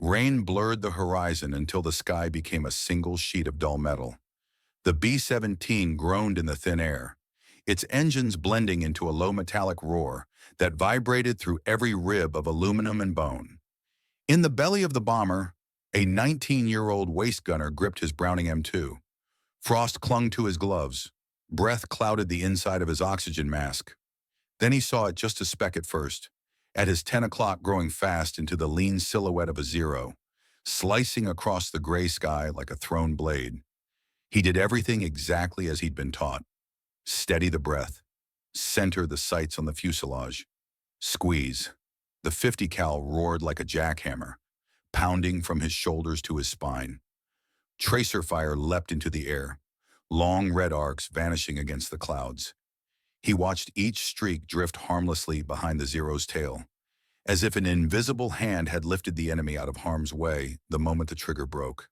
Rain blurred the horizon until the sky became a single sheet of dull metal. The B-17 groaned in the thin air, its engines blending into a low metallic roar that vibrated through every rib of aluminum and bone. In the belly of the bomber, a 19-year-old waist gunner gripped his Browning M2. Frost clung to his gloves. Breath clouded the inside of his oxygen mask. Then he saw it just a speck at first, at his 10 o'clock growing fast into the lean silhouette of a Zero, slicing across the gray sky like a thrown blade. He did everything exactly as he'd been taught. Steady the breath. Center the sights on the fuselage. Squeeze. The 50 cal roared like a jackhammer, pounding from his shoulders to his spine. Tracer fire leapt into the air, long red arcs vanishing against the clouds. He watched each streak drift harmlessly behind the Zero's tail, as if an invisible hand had lifted the enemy out of harm's way the moment the trigger broke.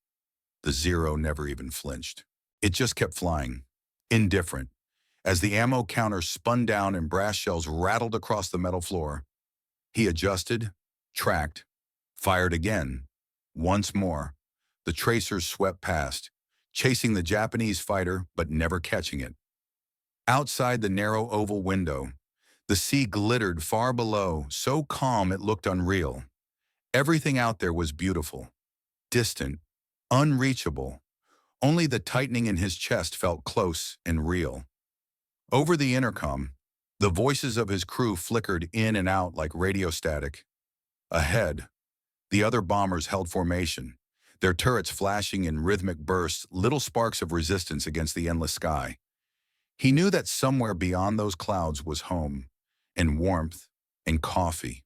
The Zero never even flinched. It just kept flying, indifferent, as the ammo counter spun down and brass shells rattled across the metal floor. He adjusted, tracked, fired again. Once more, the tracers swept past, chasing the Japanese fighter but never catching it. Outside the narrow oval window, the sea glittered far below, so calm it looked unreal. Everything out there was beautiful, distant, unreachable. Only the tightening in his chest felt close and real. Over the intercom, the voices of his crew flickered in and out like radio static. Ahead, the other bombers held formation, their turrets flashing in rhythmic bursts, little sparks of resistance against the endless sky. He knew that somewhere beyond those clouds was home, and warmth, and coffee.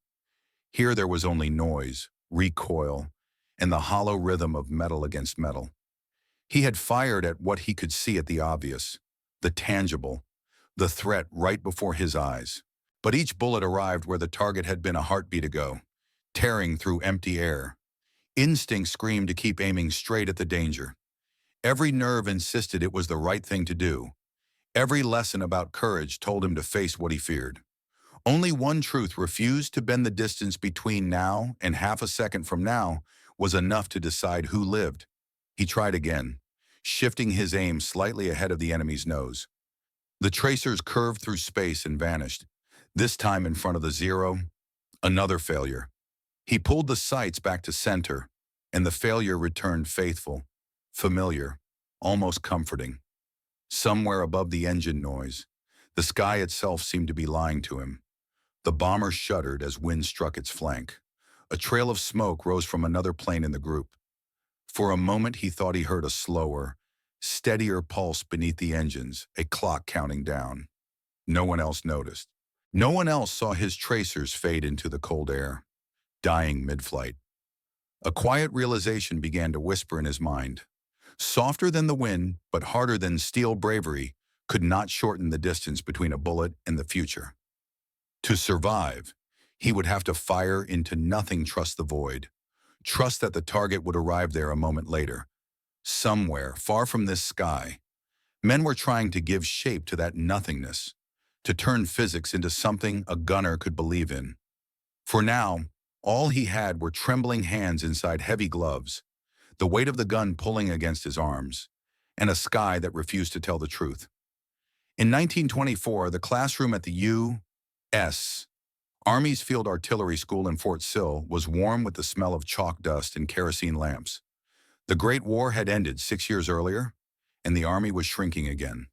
Here there was only noise, recoil, and the hollow rhythm of metal against metal. He had fired at what he could see at the obvious, the tangible, the threat right before his eyes. But each bullet arrived where the target had been a heartbeat ago, tearing through empty air. Instinct screamed to keep aiming straight at the danger. Every nerve insisted it was the right thing to do. Every lesson about courage told him to face what he feared. Only one truth refused to bend the distance between now and half a second from now was enough to decide who lived. He tried again, shifting his aim slightly ahead of the enemy's nose. The tracers curved through space and vanished, this time in front of the Zero. Another failure. He pulled the sights back to center, and the failure returned faithful, familiar, almost comforting. Somewhere above the engine noise, the sky itself seemed to be lying to him. The bomber shuddered as wind struck its flank. A trail of smoke rose from another plane in the group. For a moment he thought he heard a slower, steadier pulse beneath the engines, a clock counting down. No one else noticed. No one else saw his tracers fade into the cold air, dying mid-flight. A quiet realization began to whisper in his mind. Softer than the wind, but harder than steel bravery, could not shorten the distance between a bullet and the future. To survive, he would have to fire into nothing, trust the void. Trust that the target would arrive there a moment later. Somewhere, far from this sky, men were trying to give shape to that nothingness, to turn physics into something a gunner could believe in. For now, all he had were trembling hands inside heavy gloves, the weight of the gun pulling against his arms, and a sky that refused to tell the truth. In 1924, the classroom at the U.S. Army's Field Artillery School in Fort Sill was warm with the smell of chalk dust and kerosene lamps. The Great War had ended 6 years earlier, and the Army was shrinking again,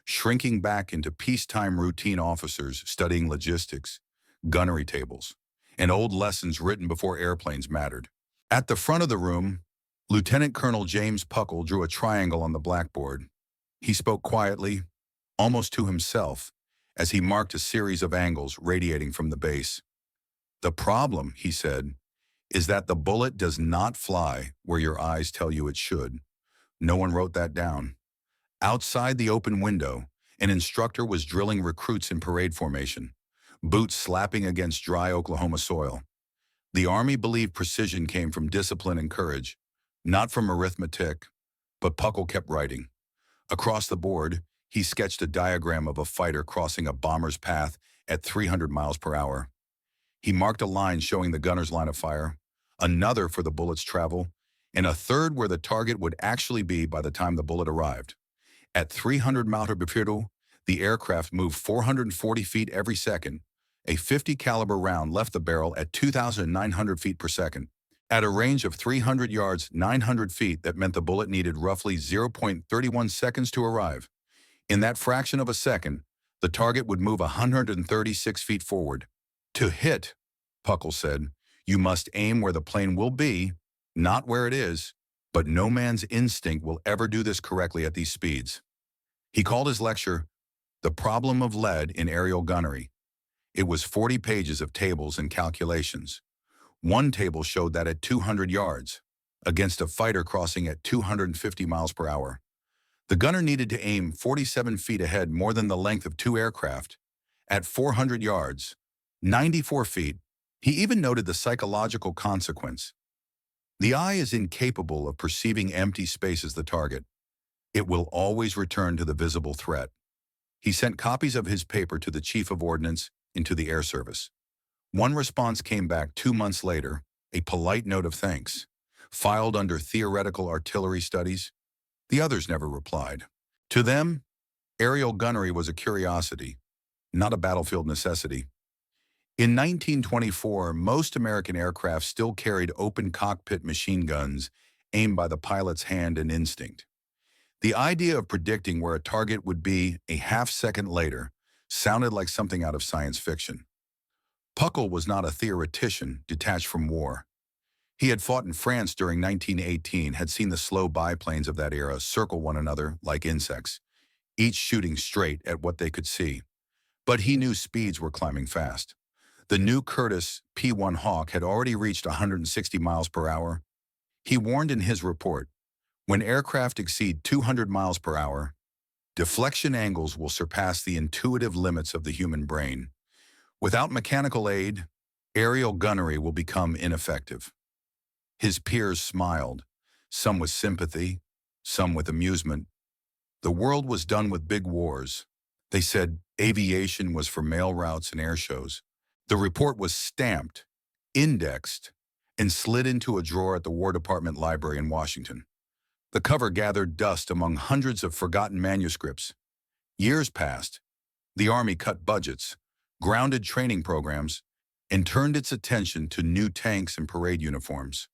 shrinking back into peacetime routine officers studying logistics, gunnery tables, and old lessons written before airplanes mattered. At the front of the room, Lieutenant Colonel James Puckle drew a triangle on the blackboard. He spoke quietly, almost to himself, as he marked a series of angles radiating from the base. "The problem," he said, "is that the bullet does not fly where your eyes tell you it should." No one wrote that down. Outside the open window, an instructor was drilling recruits in parade formation, boots slapping against dry Oklahoma soil. The Army believed precision came from discipline and courage, not from arithmetic, but Puckle kept writing. Across the board, he sketched a diagram of a fighter crossing a bomber's path at 300 miles per hour. He marked a line showing the gunner's line of fire, another for the bullet's travel, and a third where the target would actually be by the time the bullet arrived. At 300 mph, the aircraft moved 440 feet every second. A 50 caliber round left the barrel at 2,900 feet per second. At a range of 300 yards, 900 feet, that meant the bullet needed roughly 0.31 seconds to arrive. In that fraction of a second, the target would move 136 feet forward. To hit, Puckle said, you must aim where the plane will be, not where it is, but no man's instinct will ever do this correctly at these speeds. He called his lecture, The Problem of Lead in Aerial Gunnery. It was 40 pages of tables and calculations. One table showed that at 200 yards, against a fighter crossing at 250 miles per hour, the gunner needed to aim 47 feet ahead, more than the length of two aircraft. At 400 yards, 94 feet, he even noted the psychological consequence. The eye is incapable of perceiving empty space as the target. It will always return to the visible threat. He sent copies of his paper to the Chief of Ordnance and to the Air Service. One response came back 2 months later, a polite note of thanks, filed under Theoretical Artillery Studies. The others never replied. To them, aerial gunnery was a curiosity, not a battlefield necessity. In 1924, most American aircraft still carried open cockpit machine guns aimed by the pilot's hand and instinct. The idea of predicting where a target would be a half-second later sounded like something out of science fiction. Puckle was not a theoretician detached from war. He had fought in France during 1918, had seen the slow biplanes of that era circle one another like insects, each shooting straight at what they could see. But he knew speeds were climbing fast. The new Curtiss P-1 Hawk had already reached 160 miles per hour. He warned in his report, when aircraft exceed 200 miles per hour, deflection angles will surpass the intuitive limits of the human brain. Without mechanical aid, aerial gunnery will become ineffective. His peers smiled, some with sympathy, some with amusement. The world was done with big wars. They said aviation was for mail routes and air shows. The report was stamped, indexed, and slid into a drawer at the War Department Library in Washington. The cover gathered dust among hundreds of forgotten manuscripts. Years passed. The Army cut budgets, grounded training programs, and turned its attention to new tanks and parade uniforms.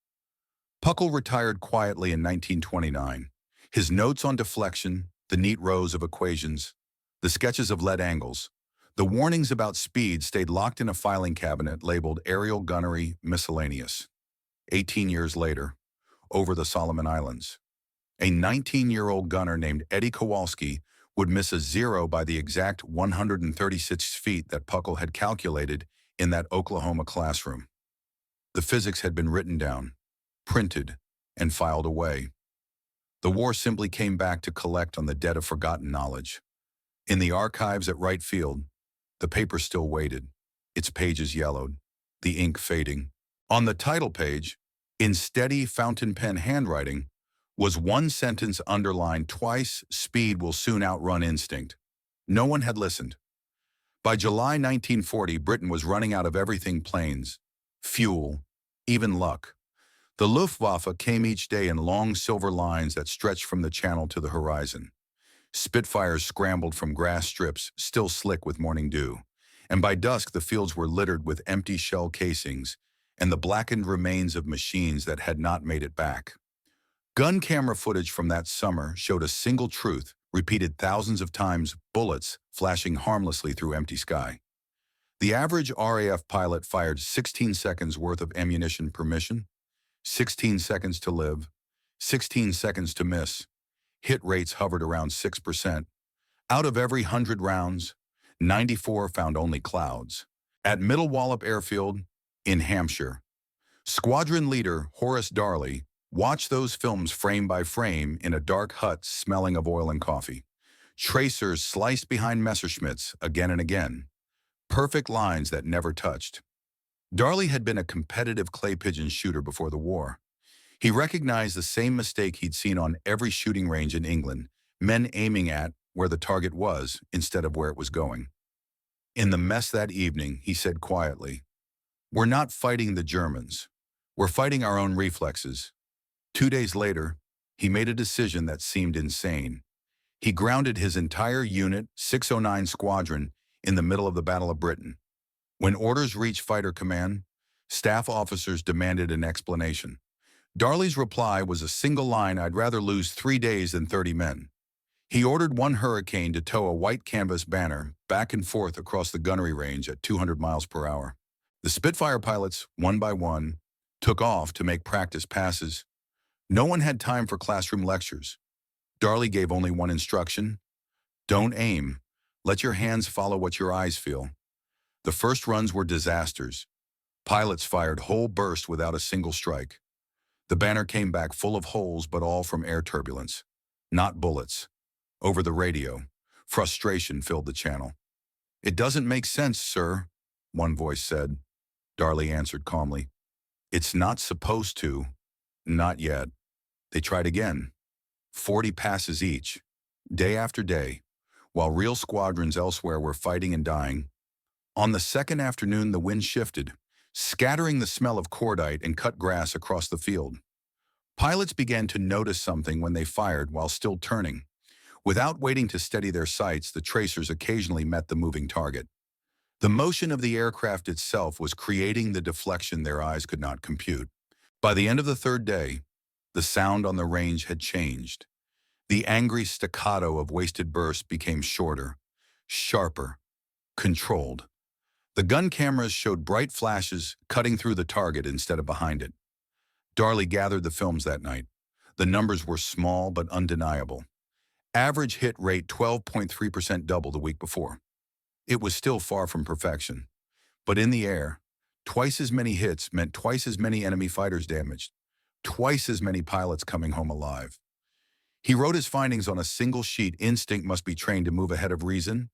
Puckle retired quietly in 1929. His notes on deflection, the neat rows of equations, the sketches of lead angles, the warnings about speed stayed locked in a filing cabinet labeled Aerial Gunnery Miscellaneous. 18 years later, over the Solomon Islands, a 19-year-old gunner named Eddie Kowalski would miss a zero by the exact 136 feet that Puckle had calculated in that Oklahoma classroom. The physics had been written down, printed, and filed away. The war simply came back to collect on the debt of forgotten knowledge. In the archives at Wright Field, the paper still waited, its pages yellowed, the ink fading. On the title page, in steady fountain pen handwriting, was one sentence underlined twice: speed will soon outrun instinct. No one had listened. By July 1940, Britain was running out of everything: planes, fuel, even luck. The Luftwaffe came each day in long silver lines that stretched from the Channel to the horizon. Spitfires scrambled from grass strips still slick with morning dew, and by dusk the fields were littered with empty shell casings and the blackened remains of machines that had not made it back. Gun camera footage from that summer showed a single truth, repeated thousands of times: bullets flashing harmlessly through empty sky. The average RAF pilot fired 16 seconds worth of ammunition per mission, 16 seconds to live, 16 seconds to miss. Hit rates hovered around 6%. Out of every 100 rounds, 94 found only clouds. At Middle Wallop Airfield, in Hampshire, squadron leader Horace Darley watched those films frame by frame in a dark hut smelling of oil and coffee. Tracers sliced behind Messerschmitts again and again. Perfect lines that never touched. Darley had been a competitive clay pigeon shooter before the war. He recognized the same mistake he'd seen on every shooting range in England: men aiming at where the target was instead of where it was going. In the mess that evening, he said quietly, "We're not fighting the Germans. We're fighting our own reflexes. 2 days later, he made a decision that seemed insane. He grounded his entire unit, 609 Squadron, in the middle of the Battle of Britain. When orders reached Fighter Command, staff officers demanded an explanation. Darley's reply was a single line: "I'd rather lose 3 days than 30 men." He ordered one Hurricane to tow a white canvas banner back and forth across the gunnery range at 200 miles per hour. The Spitfire pilots, one by one, took off to make practice passes. No one had time for classroom lectures. Darley gave only one instruction: don't aim. Let your hands follow what your eyes feel. The first runs were disasters. Pilots fired whole bursts without a single strike. The banner came back full of holes, but all from air turbulence, not bullets. Over the radio, frustration filled the channel. "It doesn't make sense, sir," one voice said. Darley answered calmly, "It's not supposed to. Not yet." They tried again. 40 passes each, day after day, while real squadrons elsewhere were fighting and dying. On the second afternoon, the wind shifted, scattering the smell of cordite and cut grass across the field. Pilots began to notice something when they fired while still turning. Without waiting to steady their sights, the tracers occasionally met the moving target. The motion of the aircraft itself was creating the deflection their eyes could not compute. By the end of the third day, the sound on the range had changed. The angry staccato of wasted bursts became shorter, sharper, controlled. The gun cameras showed bright flashes cutting through the target instead of behind it. Darley gathered the films that night. The numbers were small but undeniable. Average hit rate 12.3%, double the week before. It was still far from perfection. But in the air, twice as many hits meant twice as many enemy fighters damaged, twice as many pilots coming home alive. He wrote his findings on a single sheet: "Instinct must be trained to move ahead of reason.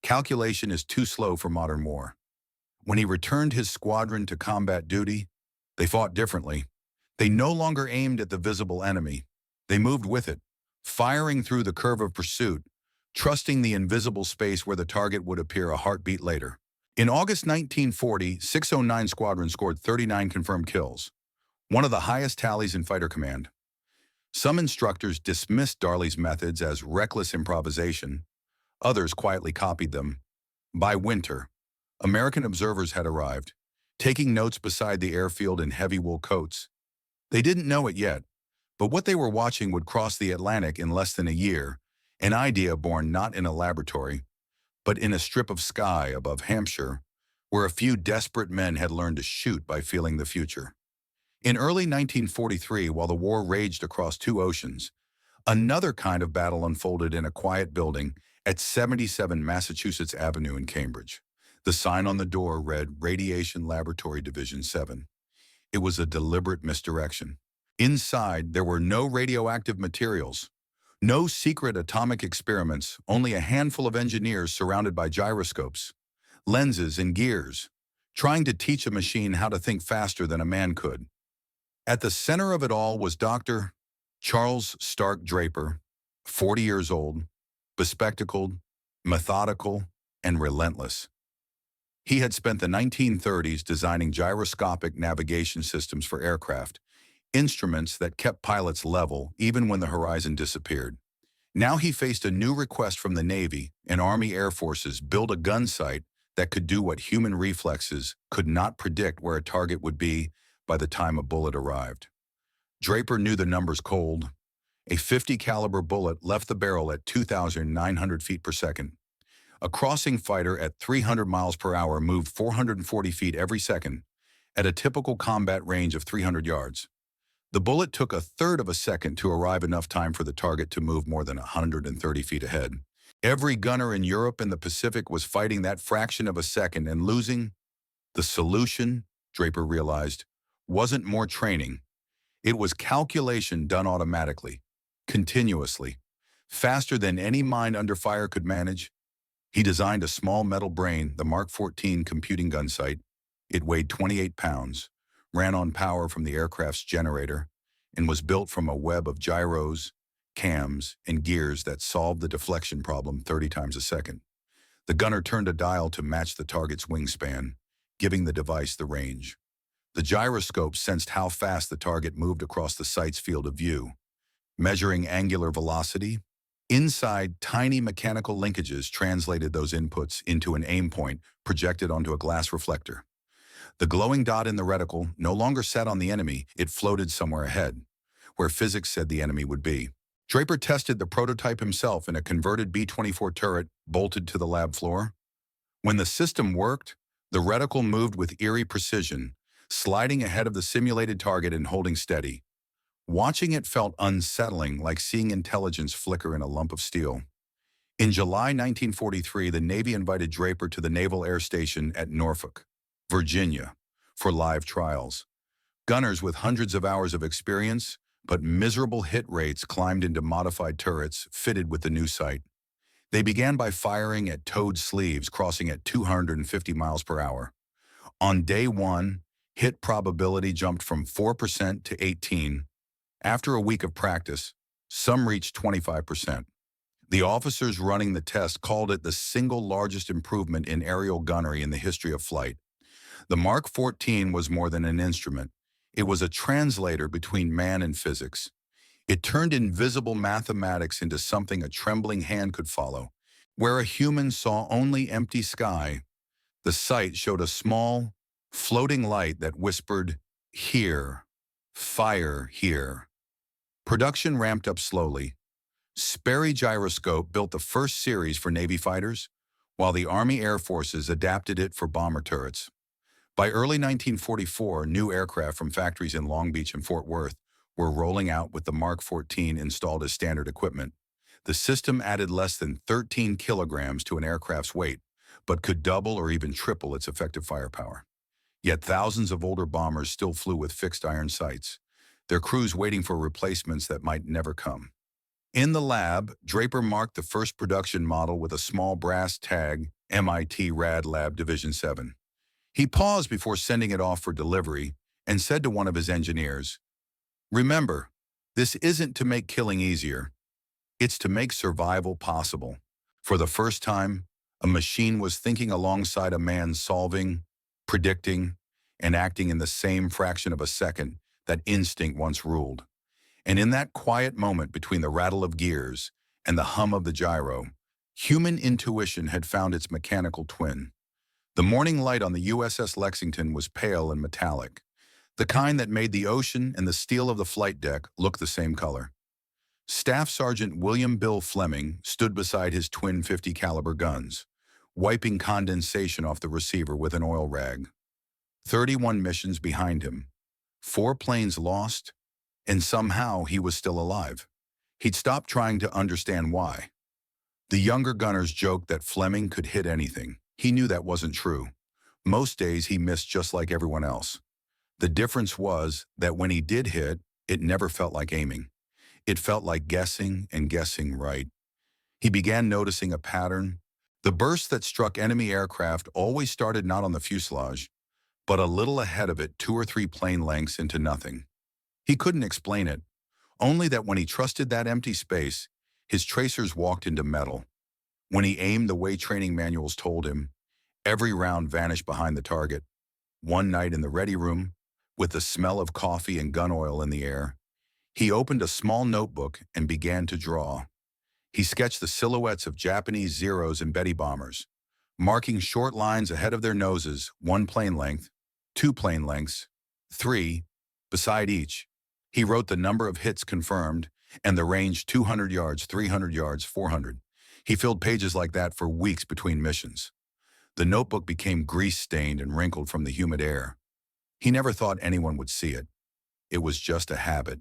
Calculation is too slow for modern war." When he returned his squadron to combat duty, they fought differently. They no longer aimed at the visible enemy. They moved with it, firing through the curve of pursuit, trusting the invisible space where the target would appear a heartbeat later. In August 1940, 609 Squadron scored 39 confirmed kills, one of the highest tallies in Fighter Command. Some instructors dismissed Darley's methods as reckless improvisation. Others quietly copied them. By winter, American observers had arrived, taking notes beside the airfield in heavy wool coats. They didn't know it yet, but what they were watching would cross the Atlantic in less than a year, an idea born not in a laboratory, but in a strip of sky above Hampshire, where a few desperate men had learned to shoot by feeling the future. In early 1943, while the war raged across two oceans, another kind of battle unfolded in a quiet building at 77 Massachusetts Avenue in Cambridge. The sign on the door read Radiation Laboratory Division 7. It was a deliberate misdirection. Inside, there were no radioactive materials, no secret atomic experiments, only a handful of engineers surrounded by gyroscopes, lenses, and gears, trying to teach a machine how to think faster than a man could. At the center of it all was Dr. Charles Stark Draper, 40 years old, bespectacled, methodical, and relentless. He had spent the 1930s designing gyroscopic navigation systems for aircraft, instruments that kept pilots level even when the horizon disappeared. Now he faced a new request from the Navy and Army Air Forces: build a gunsight that could do what human reflexes could not predict: where a target would be by the time a bullet arrived. Draper knew the numbers cold. A .50 caliber bullet left the barrel at 2,900 feet per second. A crossing fighter at 300 miles per hour moved 440 feet every second at a typical combat range of 300 yards. The bullet took a third of a second to arrive, enough time for the target to move more than 130 feet ahead. Every gunner in Europe and the Pacific was fighting that fraction of a second and losing. The solution, Draper realized, wasn't more training. It was calculation done automatically, continuously, faster than any mind under fire could manage. He designed a small metal brain, the Mark 14 computing gunsight. It weighed 28 pounds, ran on power from the aircraft's generator, and was built from a web of gyros, cams, and gears that solved the deflection problem 30 times a second. The gunner turned a dial to match the target's wingspan, giving the device the range. The gyroscope sensed how fast the target moved across the sight's field of view, measuring angular velocity. Inside, tiny mechanical linkages translated those inputs into an aim point projected onto a glass reflector. The glowing dot in the reticle no longer sat on the enemy, it floated somewhere ahead, where physics said the enemy would be. Draper tested the prototype himself in a converted B-24 turret bolted to the lab floor. When the system worked, the reticle moved with eerie precision, sliding ahead of the simulated target and holding steady. Watching it felt unsettling, like seeing intelligence flicker in a lump of steel. In July 1943, the Navy invited Draper to the Naval Air Station at Norfolk, Virginia, for live trials. Gunners with hundreds of hours of experience, but miserable hit rates, climbed into modified turrets fitted with the new sight. They began by firing at towed sleeves, crossing at 250 miles per hour. On day one, hit probability jumped from 4% to 18%. After a week of practice, some reached 25%. The officers running the test called it the single largest improvement in aerial gunnery in the history of flight. The Mark 14 was more than an instrument. It was a translator between man and physics. It turned invisible mathematics into something a trembling hand could follow. Where a human saw only empty sky, the sight showed a small, floating light that whispered, "Here, fire here." Production ramped up slowly. Sperry Gyroscope built the first series for Navy fighters, while the Army Air Forces adapted it for bomber turrets. By early 1944, new aircraft from factories in Long Beach and Fort Worth were rolling out with the Mark 14 installed as standard equipment. The system added less than 13 kilograms to an aircraft's weight, but could double or even triple its effective firepower. Yet thousands of older bombers still flew with fixed iron sights, their crews waiting for replacements that might never come. In the lab, Draper marked the first production model with a small brass tag, MIT Rad Lab Division 7. He paused before sending it off for delivery and said to one of his engineers, "Remember, this isn't to make killing easier. It's to make survival possible." For the first time, a machine was thinking alongside a man, solving, predicting, and acting in the same fraction of a second that instinct once ruled. And in that quiet moment between the rattle of gears and the hum of the gyro, human intuition had found its mechanical twin. The morning light on the USS Lexington was pale and metallic, the kind that made the ocean and the steel of the flight deck look the same color. Staff Sergeant William Bill Fleming stood beside his twin .50 caliber guns, wiping condensation off the receiver with an oil rag. 31 missions behind him, 4 planes lost, and somehow he was still alive. He'd stopped trying to understand why. The younger gunners joked that Fleming could hit anything. He knew that wasn't true. Most days he missed just like everyone else. The difference was that when he did hit, it never felt like aiming. It felt like guessing and guessing right. He began noticing a pattern. The bursts that struck enemy aircraft always started not on the fuselage, but a little ahead of it, 2 or 3 plane lengths into nothing. He couldn't explain it, only that when he trusted that empty space, his tracers walked into metal. When he aimed the way training manuals told him, every round vanished behind the target. One night in the ready room, with the smell of coffee and gun oil in the air, he opened a small notebook and began to draw. He sketched the silhouettes of Japanese Zeros and Betty bombers, marking short lines ahead of their noses, 1 plane length, 2 plane lengths, 3, beside each. He wrote the number of hits confirmed and the range: 200 yards, 300 yards, 400. He filled pages like that for weeks between missions. The notebook became grease-stained and wrinkled from the humid air. He never thought anyone would see it. It was just a habit,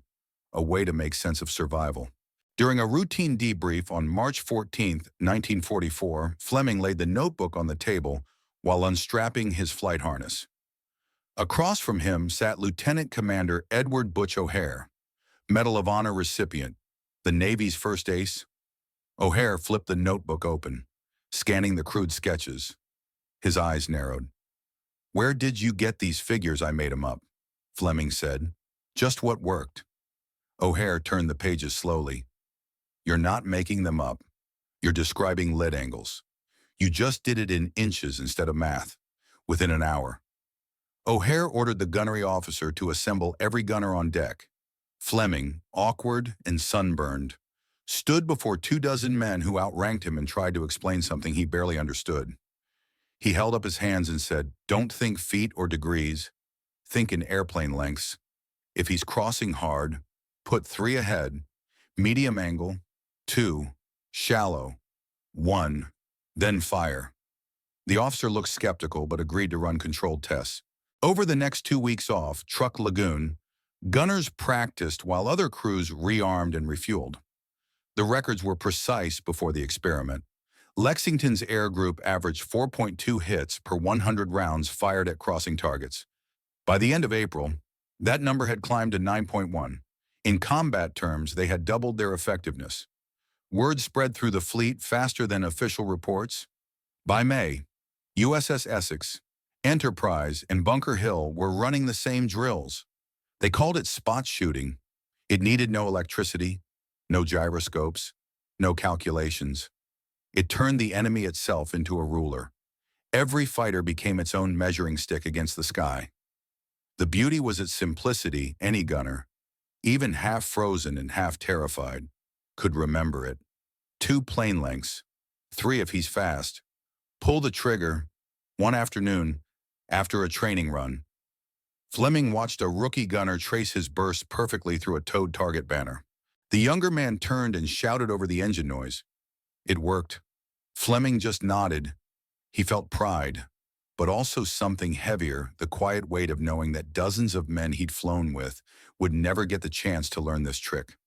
a way to make sense of survival. During a routine debrief on March 14, 1944, Fleming laid the notebook on the table while unstrapping his flight harness. Across from him sat Lieutenant Commander Edward Butch O'Hare, Medal of Honor recipient, the Navy's first ace. O'Hare flipped the notebook open, scanning the crude sketches. His eyes narrowed. "Where did you get these figures? I made 'em up," Fleming said. "Just what worked." O'Hare turned the pages slowly. "You're not making them up. You're describing lead angles. You just did it in inches instead of math. Within an hour." O'Hare ordered the gunnery officer to assemble every gunner on deck. Fleming, awkward and sunburned, stood before 24 men who outranked him and tried to explain something he barely understood. He held up his hands and said, "Don't think feet or degrees, think in airplane lengths. If he's crossing hard, put 3 ahead, medium angle, 2, shallow, 1, then fire." The officer looked skeptical but agreed to run controlled tests. Over the next 2 weeks off Truck Lagoon, gunners practiced while other crews rearmed and refueled. The records were precise before the experiment. Lexington's air group averaged 4.2 hits per 100 rounds fired at crossing targets. By the end of April, that number had climbed to 9.1. In combat terms, they had doubled their effectiveness. Word spread through the fleet faster than official reports. By May, USS Essex, Enterprise, and Bunker Hill were running the same drills. They called it spot shooting. It needed no electricity, no gyroscopes, no calculations. It turned the enemy itself into a ruler. Every fighter became its own measuring stick against the sky. The beauty was its simplicity. Any gunner, even half frozen and half terrified, could remember it. 2 plane lengths, 3 if he's fast. Pull the trigger. One afternoon, after a training run, Fleming watched a rookie gunner trace his burst perfectly through a towed target banner. The younger man turned and shouted over the engine noise. It worked. Fleming just nodded. He felt pride, but also something heavier, the quiet weight of knowing that dozens of men he'd flown with would never get the chance to learn this trick.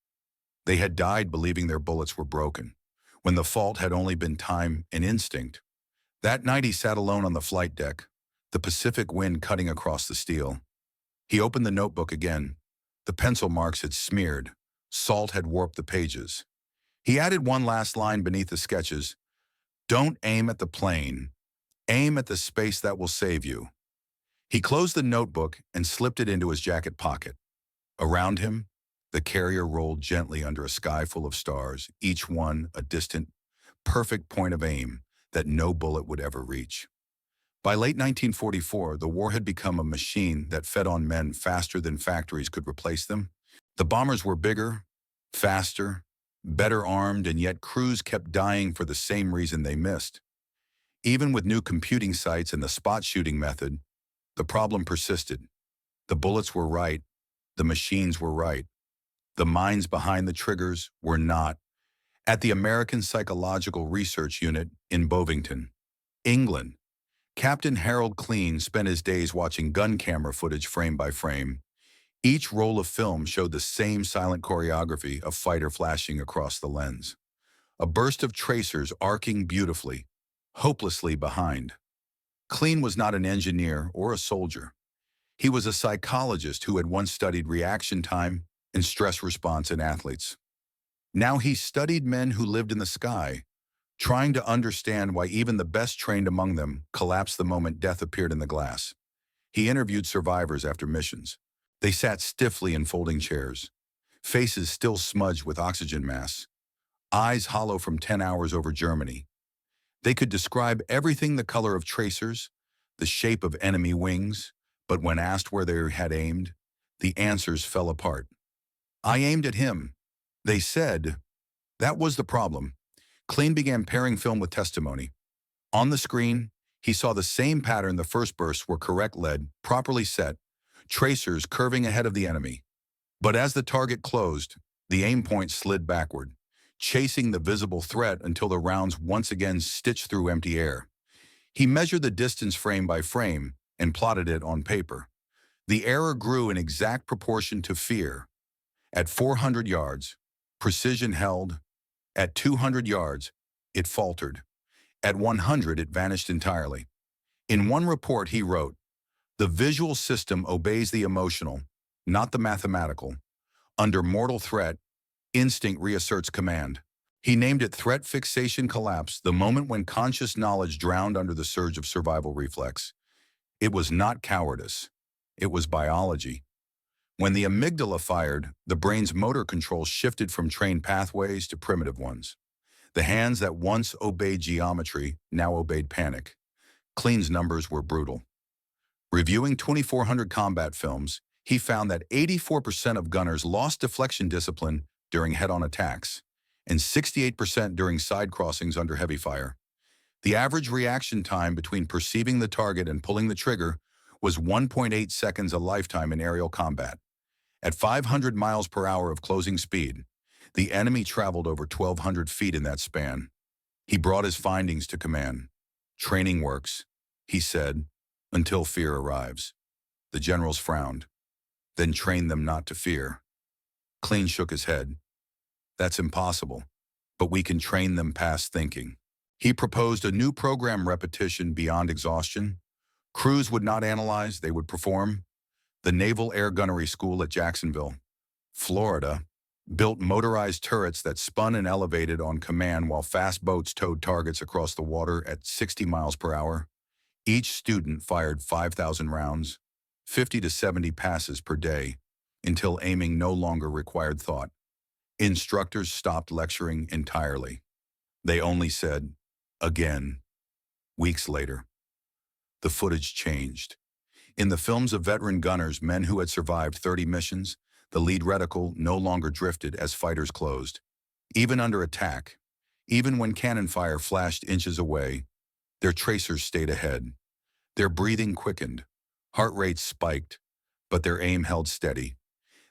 They had died believing their bullets were broken, when the fault had only been time and instinct. That night he sat alone on the flight deck, the Pacific wind cutting across the steel. He opened the notebook again. The pencil marks had smeared. Salt had warped the pages. He added one last line beneath the sketches. "Don't aim at the plane. Aim at the space that will save you." He closed the notebook and slipped it into his jacket pocket. Around him, the carrier rolled gently under a sky full of stars, each one a distant, perfect point of aim that no bullet would ever reach. By late 1944, the war had become a machine that fed on men faster than factories could replace them. The bombers were bigger, faster, better armed, and yet crews kept dying for the same reason they missed. Even with new computing sites and the spot shooting method, the problem persisted. The bullets were right. The machines were right. The minds behind the triggers were not. At the American Psychological Research Unit in Bovington, England, Captain Harold Klein spent his days watching gun camera footage frame by frame. Each roll of film showed the same silent choreography of fighter flashing across the lens. A burst of tracers arcing beautifully, hopelessly behind. Klein was not an engineer or a soldier. He was a psychologist who had once studied reaction time and stress response in athletes. Now he studied men who lived in the sky, trying to understand why even the best trained among them collapsed the moment death appeared in the glass. He interviewed survivors after missions. They sat stiffly in folding chairs, faces still smudged with oxygen masks, eyes hollow from 10 hours over Germany. They could describe everything: the color of tracers, the shape of enemy wings, but when asked where they had aimed, the answers fell apart. "I aimed at him," they said. That was the problem. Klein began pairing film with testimony. On the screen, he saw the same pattern. The first bursts were correct lead, properly set, tracers curving ahead of the enemy. But as the target closed, the aim point slid backward, chasing the visible threat until the rounds once again stitched through empty air. He measured the distance frame by frame and plotted it on paper. The error grew in exact proportion to fear. At 400 yards, precision held. At 200 yards, it faltered. At 100, it vanished entirely. In one report, he wrote, "The visual system obeys the emotional, not the mathematical. Under mortal threat, instinct reasserts command." He named it threat fixation collapse, the moment when conscious knowledge drowned under the surge of survival reflex. It was not cowardice. It was biology. When the amygdala fired, the brain's motor control shifted from trained pathways to primitive ones. The hands that once obeyed geometry now obeyed panic. Klein's numbers were brutal. Reviewing 2,400 combat films, he found that 84% of gunners lost deflection discipline during head-on attacks, and 68% during side crossings under heavy fire. The average reaction time between perceiving the target and pulling the trigger was 1.8 seconds a lifetime in aerial combat. At 500 miles per hour of closing speed, the enemy traveled over 1,200 feet in that span. He brought his findings to command. "Training works," he said, "until fear arrives." The generals frowned. "Then train them not to fear." Klein shook his head. "That's impossible, but we can train them past thinking." He proposed a new program: repetition beyond exhaustion. Crews would not analyze, they would perform. The Naval Air Gunnery School at Jacksonville, Florida, built motorized turrets that spun and elevated on command while fast boats towed targets across the water at 60 miles per hour. Each student fired 5,000 rounds, 50 to 70 passes per day, until aiming no longer required thought. Instructors stopped lecturing entirely. They only said, "Again." Weeks later, the footage changed. In the films of veteran gunners, men who had survived 30 missions, the lead reticle no longer drifted as fighters closed. Even under attack, even when cannon fire flashed inches away, their tracers stayed ahead. Their breathing quickened, heart rates spiked, but their aim held steady.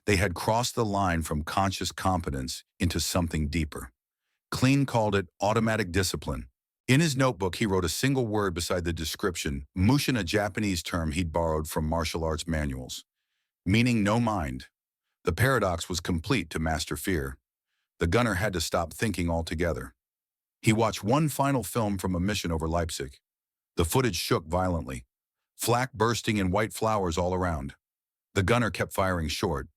They had crossed the line from conscious competence into something deeper. Klein called it automatic discipline. In his notebook, he wrote a single word beside the description, mushin, a Japanese term he'd borrowed from martial arts manuals, meaning no mind. The paradox was complete to master fear. The gunner had to stop thinking altogether. He watched one final film from a mission over Leipzig. The footage shook violently, flak bursting in white flowers all around. The gunner kept firing short,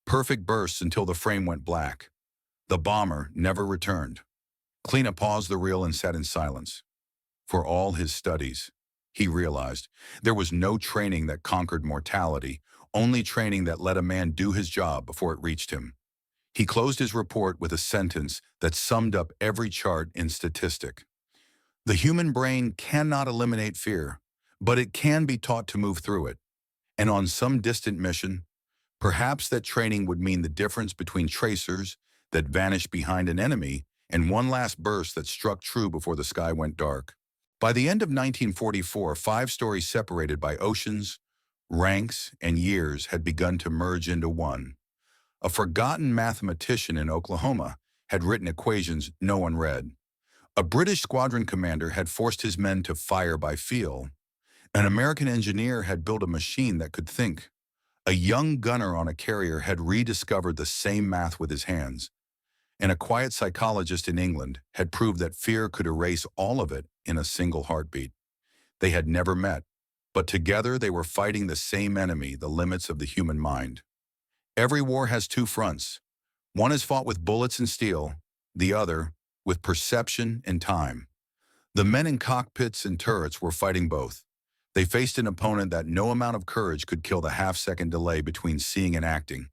perfect bursts until the frame went black. The bomber never returned. Klein paused the reel and sat in silence. For all his studies, he realized, there was no training that conquered mortality, only training that let a man do his job before it reached him. He closed his report with a sentence that summed up every chart in statistic. The human brain cannot eliminate fear, but it can be taught to move through it. And on some distant mission, perhaps that training would mean the difference between tracers that vanished behind an enemy and one last burst that struck true before the sky went dark. By the end of 1944, 5 stories separated by oceans, ranks, and years had begun to merge into one. A forgotten mathematician in Oklahoma had written equations no one read. A British squadron commander had forced his men to fire by feel. An American engineer had built a machine that could think. A young gunner on a carrier had rediscovered the same math with his hands. And a quiet psychologist in England had proved that fear could erase all of it in a single heartbeat. They had never met, but together they were fighting the same enemy, the limits of the human mind. Every war has 2 fronts. One is fought with bullets and steel, the other with perception and time. The men in cockpits and turrets were fighting both. They faced an opponent that no amount of courage could kill the half-second delay between seeing and acting.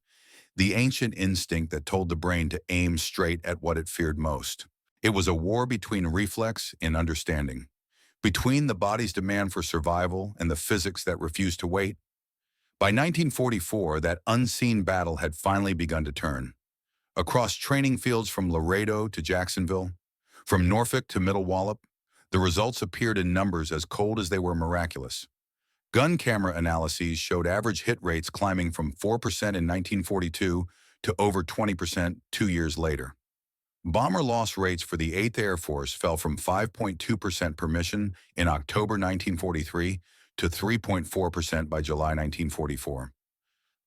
The ancient instinct that told the brain to aim straight at what it feared most. It was a war between reflex and understanding, between the body's demand for survival and the physics that refused to wait. By 1944, that unseen battle had finally begun to turn. Across training fields from Laredo to Jacksonville, from Norfolk to Middle Wallop, the results appeared in numbers as cold as they were miraculous. Gun camera analyses showed average hit rates climbing from 4% in 1942 to over 20% 2 years later. Bomber loss rates for the 8th Air Force fell from 5.2% per mission in October 1943 to 3.4% by July 1944.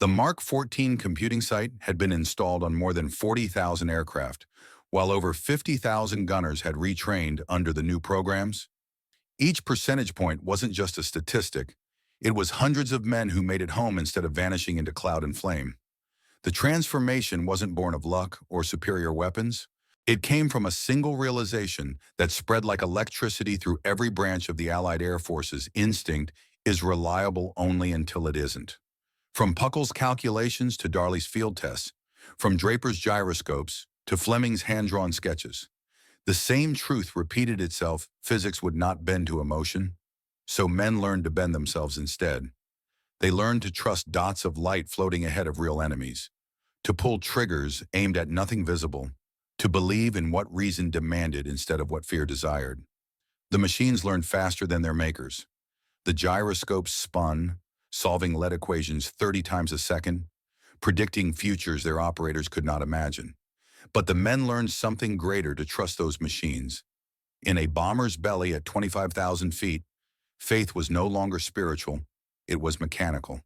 The Mark 14 computing site had been installed on more than 40,000 aircraft, while over 50,000 gunners had retrained under the new programs. Each percentage point wasn't just a statistic. It was hundreds of men who made it home instead of vanishing into cloud and flame. The transformation wasn't born of luck or superior weapons. It came from a single realization that spread like electricity through every branch of the Allied Air Force's instinct is reliable only until it isn't. From Puckle's calculations to Darley's field tests, from Draper's gyroscopes to Fleming's hand-drawn sketches, the same truth repeated itself: physics would not bend to emotion. So men learned to bend themselves instead. They learned to trust dots of light floating ahead of real enemies, to pull triggers aimed at nothing visible, to believe in what reason demanded instead of what fear desired. The machines learned faster than their makers. The gyroscopes spun, solving lead equations 30 times a second, predicting futures their operators could not imagine. But the men learned something greater to trust those machines. In a bomber's belly at 25,000 feet, faith was no longer spiritual, it was mechanical.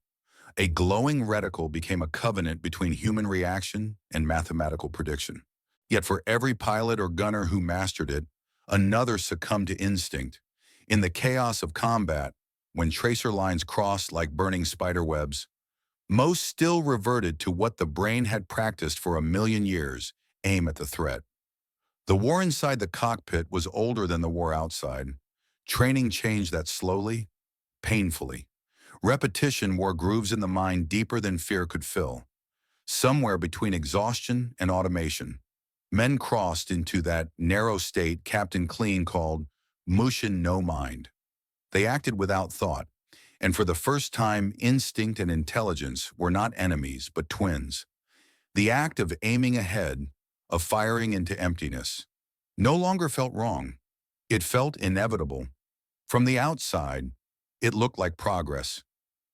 A glowing reticle became a covenant between human reaction and mathematical prediction. Yet for every pilot or gunner who mastered it, another succumbed to instinct. In the chaos of combat, when tracer lines crossed like burning spider webs, most still reverted to what the brain had practiced for 1,000,000 years: aim at the threat. The war inside the cockpit was older than the war outside. Training changed that slowly, painfully. Repetition wore grooves in the mind deeper than fear could fill. Somewhere between exhaustion and automation, men crossed into that narrow state Captain Clean called Mushin no mind. They acted without thought, and for the first time, instinct and intelligence were not enemies, but twins. The act of aiming ahead, of firing into emptiness, no longer felt wrong. It felt inevitable. From the outside, it looked like progress.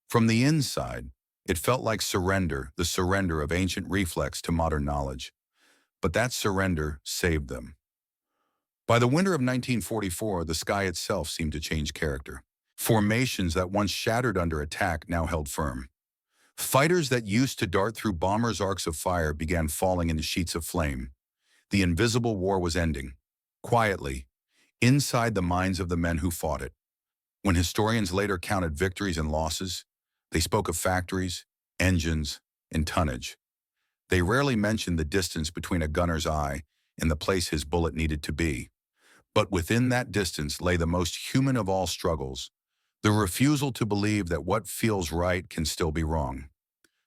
From the inside, it felt like surrender, the surrender of ancient reflex to modern knowledge. But that surrender saved them. By the winter of 1944, the sky itself seemed to change character. Formations that once shattered under attack now held firm. Fighters that used to dart through bombers' arcs of fire began falling into sheets of flame. The invisible war was ending, quietly, inside the minds of the men who fought it. When historians later counted victories and losses, they spoke of factories, engines, and tonnage. They rarely mentioned the distance between a gunner's eye and the place his bullet needed to be. But within that distance lay the most human of all struggles, the refusal to believe that what feels right can still be wrong.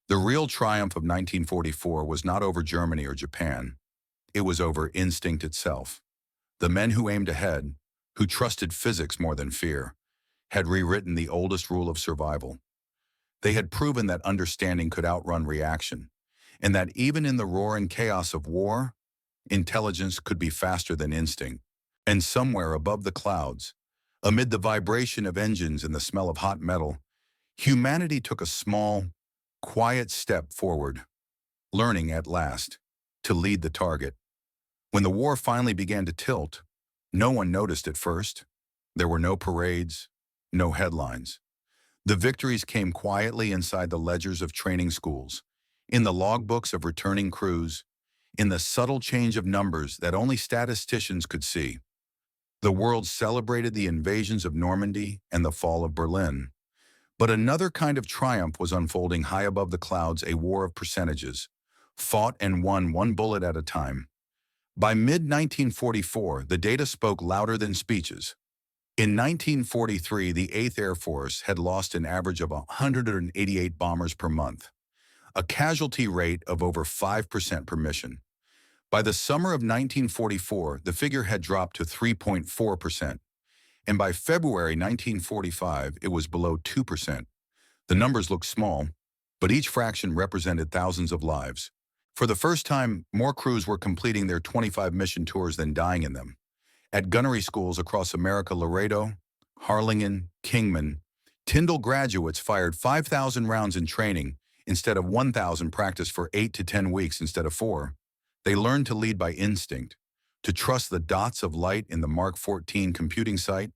The real triumph of 1944 was not over Germany or Japan. It was over instinct itself. The men who aimed ahead, who trusted physics more than fear, had rewritten the oldest rule of survival. They had proven that understanding could outrun reaction, and that even in the roar and chaos of war, intelligence could be faster than instinct. And somewhere above the clouds, amid the vibration of engines and the smell of hot metal, humanity took a small, quiet step forward, learning at last to lead the target. When the war finally began to tilt, no one noticed at first. There were no parades, no headlines. The victories came quietly inside the ledgers of training schools, in the logbooks of returning crews, in the subtle change of numbers that only statisticians could see. The world celebrated the invasions of Normandy and the fall of Berlin. But another kind of triumph was unfolding high above the clouds, a war of percentages, fought and won one bullet at a time. By mid-1944, the data spoke louder than speeches. In 1943, the 8th Air Force had lost an average of 188 bombers per month, a casualty rate of over 5% per mission. By the summer of 1944, the figure had dropped to 3.4%, and by February 1945, it was below 2%. The numbers looked small, but each fraction represented thousands of lives. For the first time, more crews were completing their 25 mission tours than dying in them. At gunnery schools across America, Laredo, Harlingen, Kingman, Tyndall graduates fired 5,000 rounds in training instead of 1,000 practiced for 8 to 10 weeks instead of 4. They learned to lead by instinct, to trust the dots of light in the Mark 14 computing site,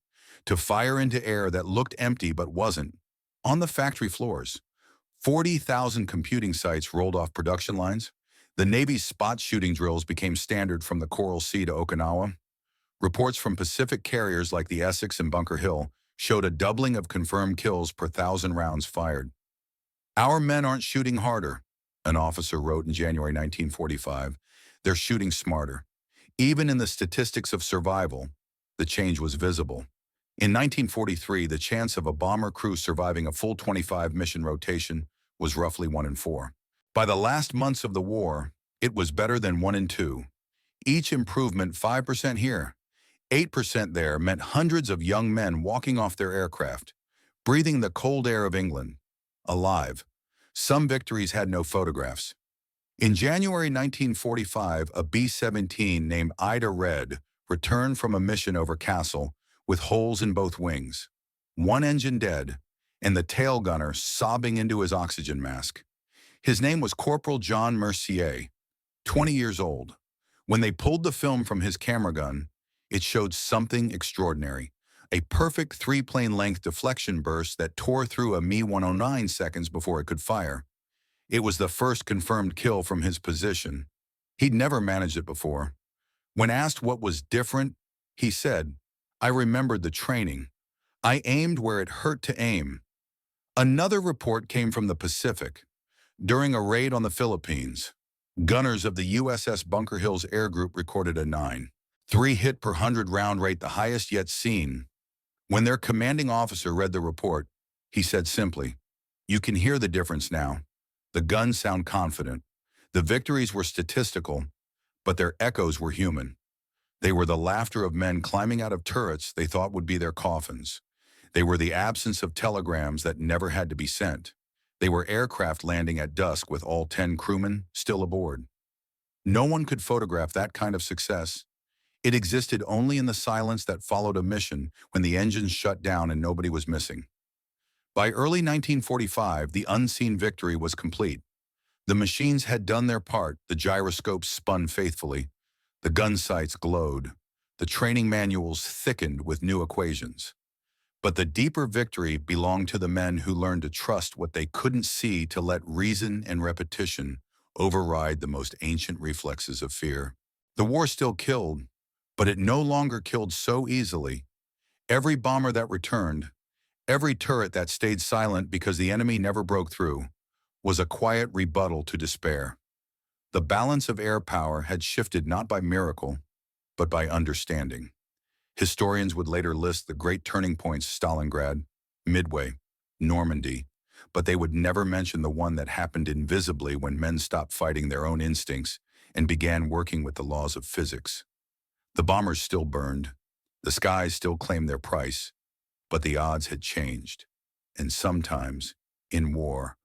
to fire into air that looked empty but wasn't. On the factory floors, 40,000 computing sites rolled off production lines. The Navy's spot shooting drills became standard from the Coral Sea to Okinawa. Reports from Pacific carriers like the Essex and Bunker Hill showed a doubling of confirmed kills per 1,000 rounds fired. "Our men aren't shooting harder," an officer wrote in January 1945. "They're shooting smarter." Even in the statistics of survival, the change was visible. In 1943, the chance of a bomber crew surviving a full 25 mission rotation was roughly 1 in 4. By the last months of the war, it was better than 1 in 2. Each improvement, 5% here, 8% there, meant hundreds of young men walking off their aircraft, breathing the cold air of England. alive. Some victories had no photographs. In January 1945, a B-17 named Ida Red returned from a mission over Kassel with holes in both wings, one engine dead, and the tail gunner sobbing into his oxygen mask. His name was Corporal John Mercier, 20 years old. When they pulled the film from his camera gun, it showed something extraordinary. A perfect three-plane length deflection burst that tore through a Mi-109 seconds before it could fire. It was the first confirmed kill from his position. He'd never managed it before. When asked what was different, he said, "I remembered the training. I aimed where it hurt to aim." Another report came from the Pacific. During a raid on the Philippines, gunners of the USS Bunker Hills Air Group recorded a 9.3 hit per 100 round rate, the highest yet seen. When their commanding officer read the report, he said simply, "You can hear the difference now. The guns sound confident. The victories were statistical, but their echoes were human. They were the laughter of men climbing out of turrets they thought would be their coffins. They were the absence of telegrams that never had to be sent. They were aircraft landing at dusk with all 10 crewmen still aboard." No one could photograph that kind of success. It existed only in the silence that followed a mission when the engines shut down and nobody was missing. By early 1945, the unseen victory was complete. The machines had done their part, the gyroscopes spun faithfully, the gun sights glowed, the training manuals thickened with new equations. But the deeper victory belonged to the men who learned to trust what they couldn't see, to let reason and repetition override the most ancient reflexes of fear. The war still killed, but it no longer killed so easily. Every bomber that returned, every turret that stayed silent because the enemy never broke through, was a quiet rebuttal to despair. The balance of air power had shifted not by miracle, but by understanding. Historians would later list the great turning points: Stalingrad, Midway, Normandy, but they would never mention the one that happened invisibly when men stopped fighting their own instincts and began working with the laws of physics. The bombers still burned, the skies still claimed their price, but the odds had changed. And sometimes, in war,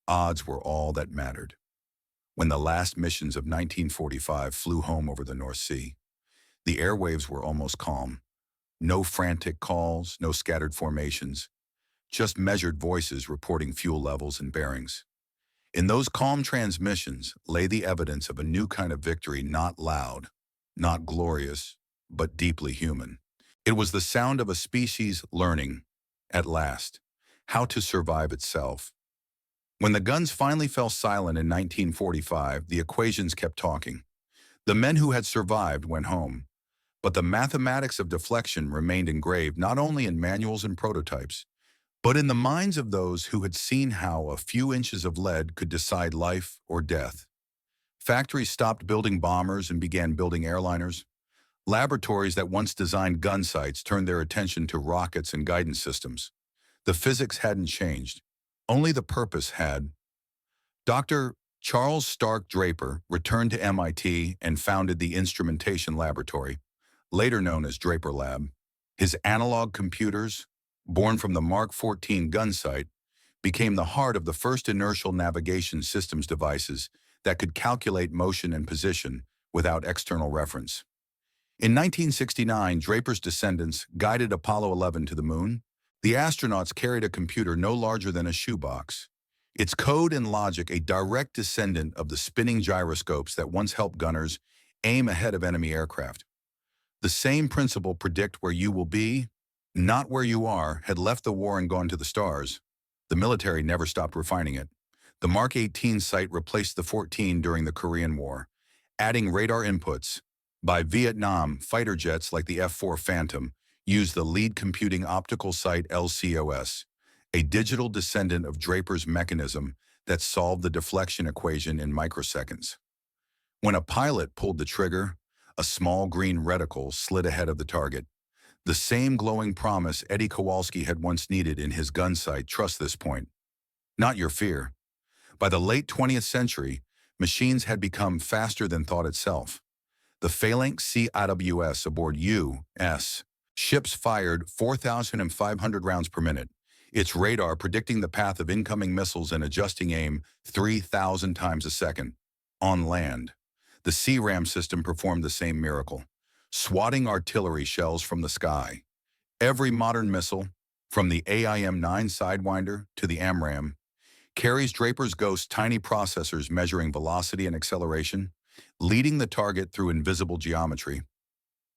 odds were all that mattered. When the last missions of 1945 flew home over the North Sea, the airwaves were almost calm. No frantic calls, no scattered formations, just measured voices reporting fuel levels and bearings. In those calm transmissions lay the evidence of a new kind of victory, not loud, not glorious, but deeply human. It was the sound of a species learning, at last, how to survive itself. When the guns finally fell silent in 1945, the equations kept talking. The men who had survived went home, but the mathematics of deflection remained engraved not only in manuals and prototypes, but in the minds of those who had seen how a few inches of lead could decide life or death. Factories stopped building bombers and began building airliners. Laboratories that once designed gun sights turned their attention to rockets and guidance systems. The physics hadn't changed. Only the purpose had. Dr. Charles Stark Draper returned to MIT and founded the Instrumentation Laboratory, later known as Draper Lab. His analog computers, born from the Mark 14 Gunsight, became the heart of the first inertial navigation systems devices that could calculate motion and position without external reference. In 1969, Draper's descendants guided Apollo 11 to the moon. The astronauts carried a computer no larger than a shoebox. Its code and logic a direct descendant of the spinning gyroscopes that once helped gunners aim ahead of enemy aircraft. The same principle, predict where you will be, not where you are, had left the war and gone to the stars. The military never stopped refining it. The Mark 18 sight replaced the 14 during the Korean War, adding radar inputs. By Vietnam, fighter jets like the F-4 Phantom used the lead computing optical sight LCOS, a digital descendant of Draper's mechanism that solved the deflection equation in microseconds. When a pilot pulled the trigger, a small green reticle slid ahead of the target. The same glowing promise Eddie Kowalski had once needed in his gun sight: trust this point, not your fear. By the late 20th century, machines had become faster than thought itself. The phalanx CIWS aboard U.S. ships fired 4,500 rounds per minute. its radar predicting the path of incoming missiles and adjusting aim 3,000 times a second. On land, the CRAM system performed the same miracle, swatting artillery shells from the sky. Every modern missile, from the AIM-9 Sidewinder to the AMRAAM, carries Draper's Ghost's tiny processors measuring velocity and acceleration, leading the target through invisible geometry.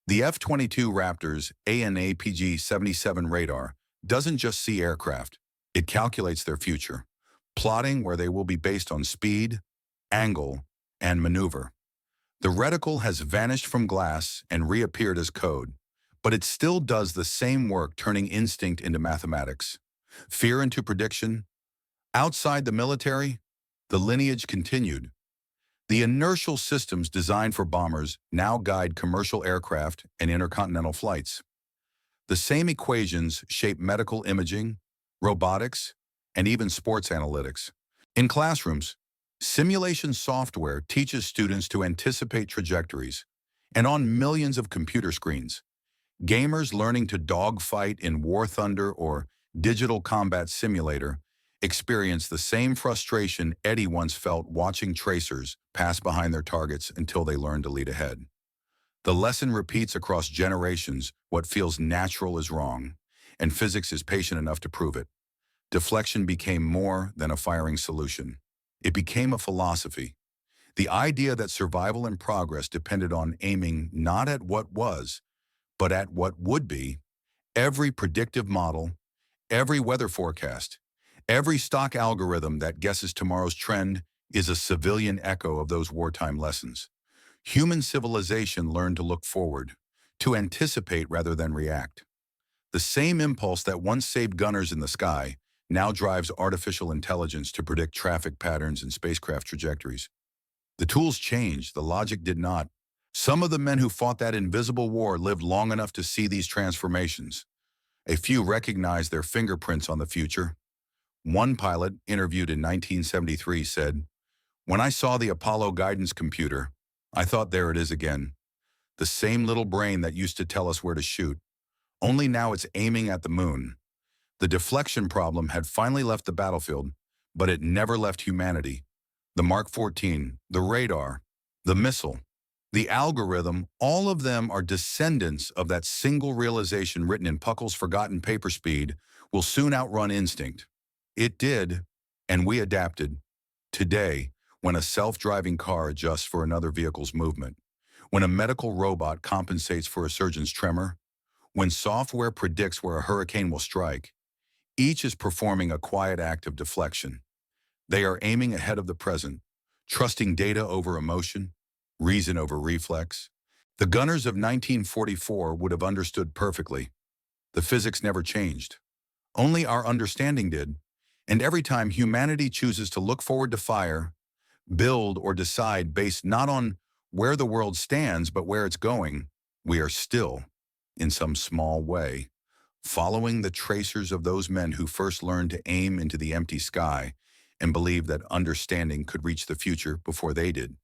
The F-22 Raptor's ANAPG-77 radar doesn't just see aircraft, it calculates their future, plotting where they will be based on speed, angle, and maneuver. The reticle has vanished from glass and reappeared as code, but it still does the same work, turning instinct into mathematics, fear into prediction. Outside the military, the lineage continued. The inertial systems designed for bombers now guide commercial aircraft and intercontinental flights. The same equations shape medical imaging, robotics, and even sports analytics. In classrooms, simulation software teaches students to anticipate trajectories, and on millions of computer screens, gamers learning to dogfight in War Thunder or Digital Combat Simulator experience the same frustration Eddie once felt watching tracers pass behind their targets until they learn to lead ahead. The lesson repeats across generations: what feels natural is wrong, and physics is patient enough to prove it. Deflection became more than a firing solution. It became a philosophy. The idea that survival and progress depended on aiming not at what was, but at what would be. Every predictive model, every weather forecast, every stock algorithm that guesses tomorrow's trend is a civilian echo of those wartime lessons. Human civilization learned to look forward, to anticipate rather than react. The same impulse that once saved gunners in the sky now drives artificial intelligence to predict traffic patterns and spacecraft trajectories. The tools changed, the logic did not. Some of the men who fought that invisible war lived long enough to see these transformations. A few recognized their fingerprints on the future. One pilot, interviewed in 1973, said, "When I saw the Apollo guidance computer, I thought, there it is again. The same little brain that used to tell us where to shoot. Only now it's aiming at the moon." The deflection problem had finally left the battlefield, but it never left humanity. The Mark 14, the radar, the missile, the algorithm, all of them are descendants of that single realization written in Puckle's forgotten paper: speed will soon outrun instinct. It did, and we adapted. Today, when a self-driving car adjusts for another vehicle's movement, when a medical robot compensates for a surgeon's tremor, when software predicts where a hurricane will strike, each is performing a quiet act of deflection. They are aiming ahead of the present, trusting data over emotion, reason over reflex. The gunners of 1944 would have understood perfectly. The physics never changed. Only our understanding did. And every time humanity chooses to look forward to fire, build or decide based not on where the world stands but where it's going, we are still, in some small way, following the tracers of those men who first learned to aim into the empty sky and believed that understanding could reach the future before they did.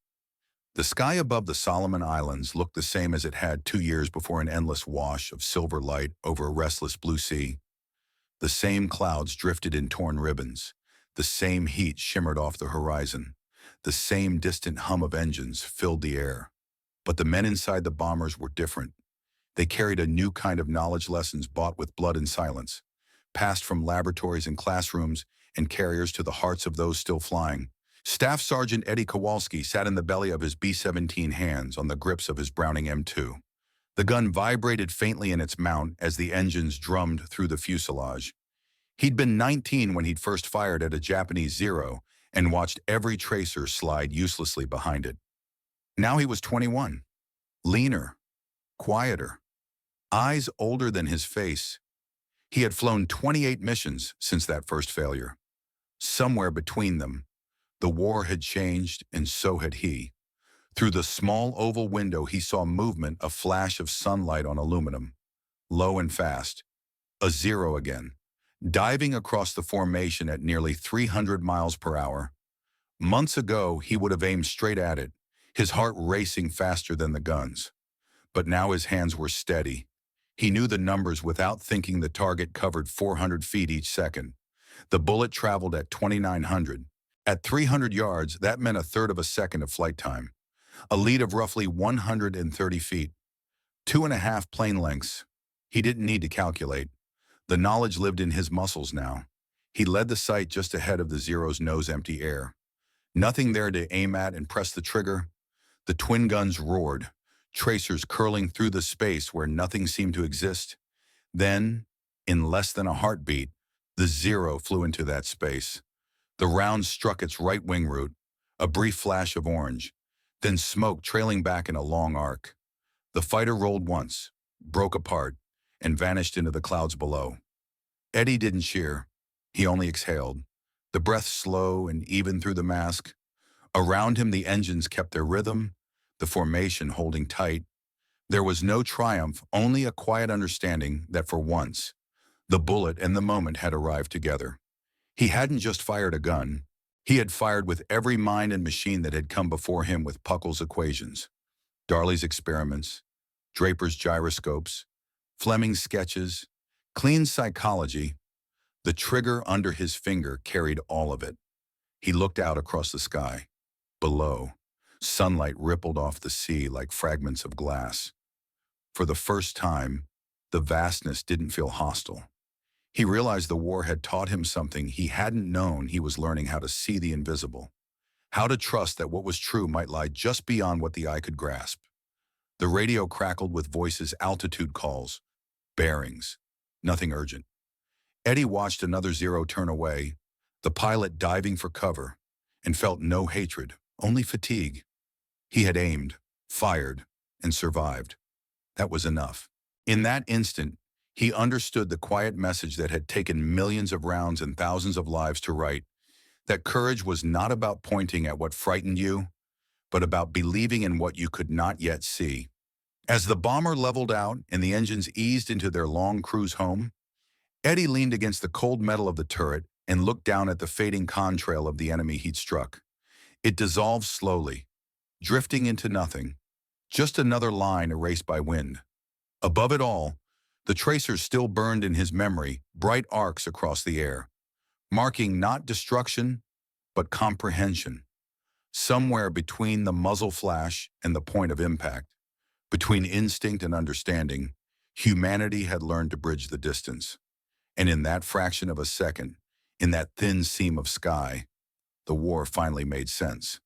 The sky above the Solomon Islands looked the same as it had 2 years before, an endless wash of silver light over a restless blue sea. The same clouds drifted in torn ribbons. The same heat shimmered off the horizon. The same distant hum of engines filled the air. But the men inside the bombers were different. They carried a new kind of knowledge, lessons bought with blood and silence, passed from laboratories and classrooms and carriers to the hearts of those still flying. Staff Sergeant Eddie Kowalski sat in the belly of his B-17, hands on the grips of his Browning M2. The gun vibrated faintly in its mount as the engines drummed through the fuselage. He'd been 19 when he'd first fired at a Japanese Zero and watched every tracer slide uselessly behind it. Now he was 21, leaner, quieter, eyes older than his face. He had flown 28 missions since that first failure. Somewhere between them, the war had changed, and so had he. Through the small oval window, he saw movement, a flash of sunlight on aluminum. Low and fast. A Zero again, diving across the formation at nearly 300 miles per hour. Months ago, he would have aimed straight at it, his heart racing faster than the guns. But now his hands were steady. He knew the numbers without thinking. The target covered 400 feet each second. The bullet traveled at 2,900. At 300 yards, that meant a third of a second of flight time. A lead of roughly 130 feet. 2.5 plane lengths. He didn't need to calculate. The knowledge lived in his muscles now. He led the sight just ahead of the Zero's nose, empty air. Nothing there to aim at, and press the trigger. The twin guns roared, tracers curling through the space where nothing seemed to exist. Then, in less than a heartbeat, the Zero flew into that space. The round struck its right wing root, a brief flash of orange, then smoke trailing back in a long arc. The fighter rolled once, broke apart, and vanished into the clouds below. Eddie didn't cheer. He only exhaled, the breath slow and even through the mask. Around him, the engines kept their rhythm, the formation holding tight. There was no triumph, only a quiet understanding that for once, the bullet and the moment had arrived together. He hadn't just fired a gun. He had fired with every mind and machine that had come before him, with Puckle's equations, Darley's experiments, Draper's gyroscopes, Fleming's sketches, Klein's psychology. The trigger under his finger carried all of it. He looked out across the sky. Below, sunlight rippled off the sea like fragments of glass. For the first time, the vastness didn't feel hostile. He realized the war had taught him something he hadn't known. He was learning how to see the invisible, how to trust that what was true might lie just beyond what the eye could grasp. The radio crackled with voices, altitude calls, bearings, nothing urgent. Eddie watched another Zero turn away, the pilot diving for cover, and felt no hatred, only fatigue. He had aimed, fired, and survived. That was enough. In that instant, he understood the quiet message that had taken millions of rounds and thousands of lives to write, that courage was not about pointing at what frightened you, but about believing in what you could not yet see. As the bomber leveled out and the engines eased into their long cruise home, Eddie leaned against the cold metal of the turret and looked down at the fading contrail of the enemy he'd struck. It dissolved slowly, drifting into nothing, just another line erased by wind. Above it all, the tracers still burned in his memory, bright arcs across the air, marking not destruction, but comprehension. Somewhere between the muzzle flash and the point of impact, between instinct and understanding, humanity had learned to bridge the distance. And in that fraction of a second, in that thin seam of sky, the war finally made sense.